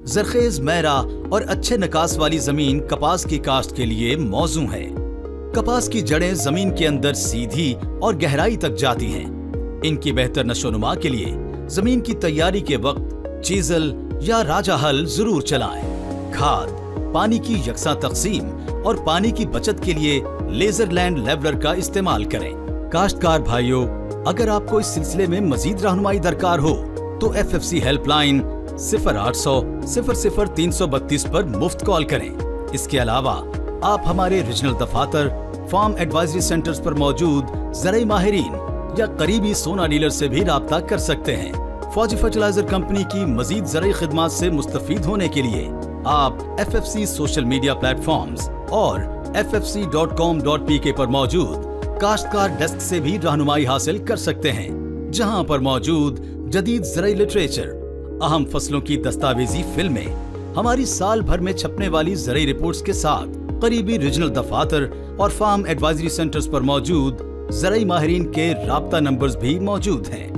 زرخیز میرا اور اچھے نکاس والی زمین کپاس کی کاشت کے لیے موزوں ہے۔ کپاس کی جڑیں زمین کے اندر سیدھی اور گہرائی تک جاتی ہیں۔ ان کی بہتر نشو و نما کے لیے زمین کی تیاری کے وقت چیزل یا راجہ ہل ضرور چلائیں۔ کھاد، پانی کی یکساں تقسیم اور پانی کی بچت کے لیے لیزر لینڈ لیولر کا استعمال کریں۔ کاشتکار بھائیوں، اگر آپ کو اس سلسلے میں مزید رہنمائی درکار ہو تو FFC ہیلپ لائن 0800 00 332 پر مفت کال کریں۔ اس کے علاوہ آپ ہمارے ریجنل دفاتر، فارم ایڈوائزری سینٹرز پر موجود زرعی ماہرین یا قریبی سونا ڈیلر سے بھی رابطہ کر سکتے ہیں۔ فوجی فرٹیلائزر کمپنی کی مزید زرعی خدمات سے مستفید ہونے کے لیے آپ FFC social media platforms اور ffc.com.pk پر موجود کاشتکار ڈیسک سے بھی رہنمائی حاصل کر سکتے ہیں، جہاں پر موجود جدید زرعی لٹریچر، اہم فصلوں کی دستاویزی فلمیں، ہماری سال بھر میں چھپنے والی زرعی رپورٹس کے ساتھ قریبی ریجنل دفاتر اور فارم ایڈوائزری سینٹرز پر موجود زرعی ماہرین کے رابطہ نمبرز بھی موجود ہیں۔